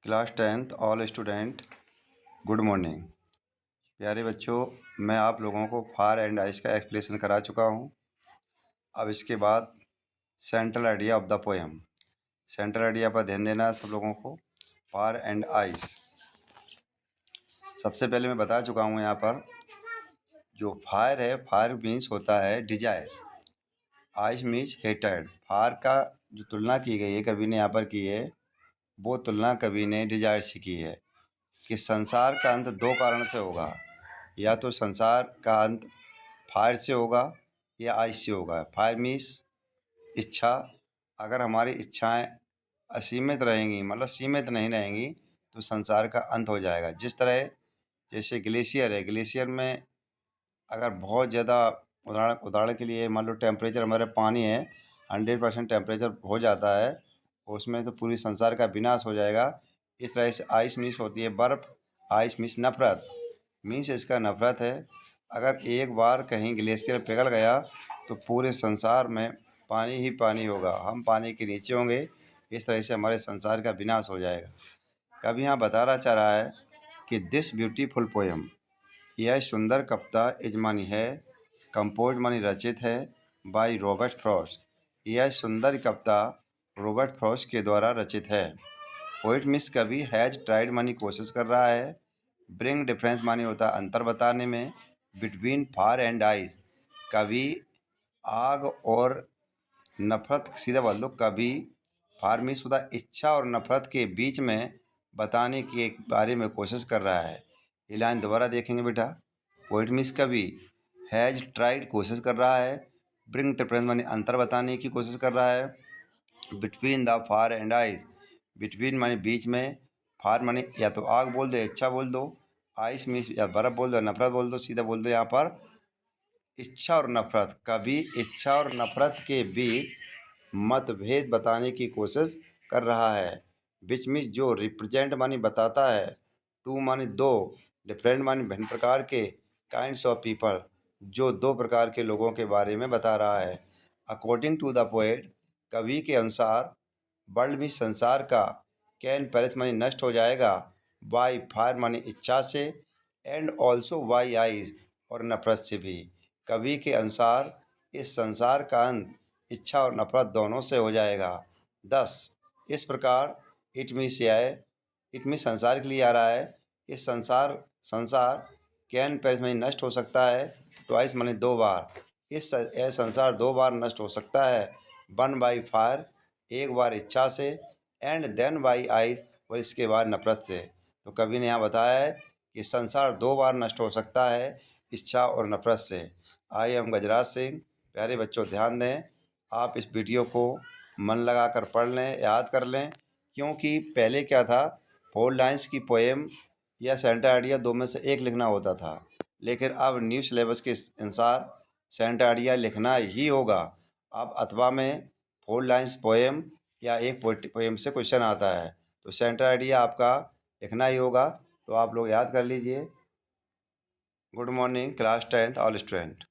Class 10th all student good morning. प्यारे बच्चों, मैं आप लोगों को फायर एंड आइस का एक्सप्लेनेशन करा चुका हूँ। अब इसके बाद central idea of the poem, central idea पर ध्यान देना सब लोगों को। फायर एंड आइस, सबसे पहले मैं बता चुका हूँ यहाँ पर जो फायर है, फायर मीन्स होता है desire, ice means hated. Fire का जो तुलना की गई है कवि ने यहाँ पर की है, वो तुलना कवि ने डिजायर से की है कि संसार का अंत दो कारण से होगा। या तो संसार का अंत फायर से होगा या आइस से होगा। फायर मीन्स इच्छा, अगर हमारी इच्छाएं असीमित रहेंगी, मतलब सीमित नहीं रहेंगी, तो संसार का अंत हो जाएगा। जिस तरह जैसे ग्लेशियर है, ग्लेशियर में अगर बहुत ज़्यादा उदाहरण के लिए मान लो टेम्परेचर हमारे पानी है 100% टेम्परेचर हो जाता है, उसमें तो पूरी संसार का विनाश हो जाएगा। इस तरह से आइस मीन्स होती है बर्फ़, आइस मीन्स नफ़रत, मीन्स इसका नफ़रत है। अगर एक बार कहीं ग्लेशियर पिघल गया तो पूरे संसार में पानी ही पानी होगा, हम पानी के नीचे होंगे। इस तरह से हमारे संसार का विनाश हो जाएगा। कवि यहाँ बताना चाह रहा है कि दिस ब्यूटीफुल पोएम, यह सुंदर कविता इज मानी है, कंपोज मानी रचित है बाय रॉबर्ट फ्रॉस्ट। यह सुंदर कविता रॉबर्ट फ्रॉस्ट के द्वारा रचित है। पोइट मीन्स कवि, हैज ट्राइड मानी कोशिश कर रहा है, ब्रिंग डिफरेंस मानी होता है अंतर बताने में, बिटवीन फायर एंड आइस, कवि आग और नफरत, सीधा बोल दो, कवि फायर मीन्स होता है इच्छा और नफरत के बीच में बताने के बारे में कोशिश कर रहा है। ये लाइन दोबारा देखेंगे बेटा। पोइट मीन्स कवि, हैज ट्राइड कोशिश कर रहा है, ब्रिंग डिफरेंस मानी अंतर बताने की कोशिश कर रहा है, between the fire and ice, between मानी बीच में, फायर मानी या तो आग बोल दो, इच्छा बोल दो, आइस मीन्स या बर्फ बोल दो, नफरत बोल दो, सीधा बोल दो यहाँ पर इच्छा और नफरत। कभी इच्छा और नफरत के बीच मतभेद बताने की कोशिश कर रहा है। विच मीन्स जो, रिप्रेजेंट मानी बताता है, टू मानी दो, डिफरेंट मानी भिन्न प्रकार के, काइंड्स ऑफ पीपल जो दो प्रकार के लोगों के बारे में बता रहा है। अकॉर्डिंग टू द पोएट, कवि के अनुसार वर्ल्ड में संसार का, कैन पेरिस मानी नष्ट हो जाएगा, बाय फायर मानी इच्छा से, एंड ऑल्सो बाय आइज और नफरत से भी। कवि के अनुसार इस संसार का अंत इच्छा और नफरत दोनों से हो जाएगा। 10 इस प्रकार, इट में से आए, इट में संसार के लिए आ रहा है। इस संसार कैन पेरिस मानी नष्ट हो सकता है, ट्वाइस मानी दो बार, यह संसार दो बार नष्ट हो सकता है। वन बाई फायर, एक बार इच्छा से, एंड देन बाई आइस और इसके बाद नफरत से। तो कवि ने यहाँ बताया है कि संसार दो बार नष्ट हो सकता है, इच्छा और नफरत से। I am Gajraj Singh. प्यारे बच्चों ध्यान दें, आप इस वीडियो को मन लगा कर पढ़ लें, याद कर लें, क्योंकि पहले क्या था, 4 लाइन्स की पोएम या सेंट्रल आइडिया दो में से एक लिखना होता था, लेकिन अब न्यू सिलेबस के अनुसार सेंट्रल आइडिया लिखना ही होगा। अब अथवा में 4 लाइन्स पोएम या एक पोएम से क्वेश्चन आता है, तो सेंट्रल आइडिया आपका लिखना ही होगा। तो आप लोग याद कर लीजिए। Good morning class 10th all student.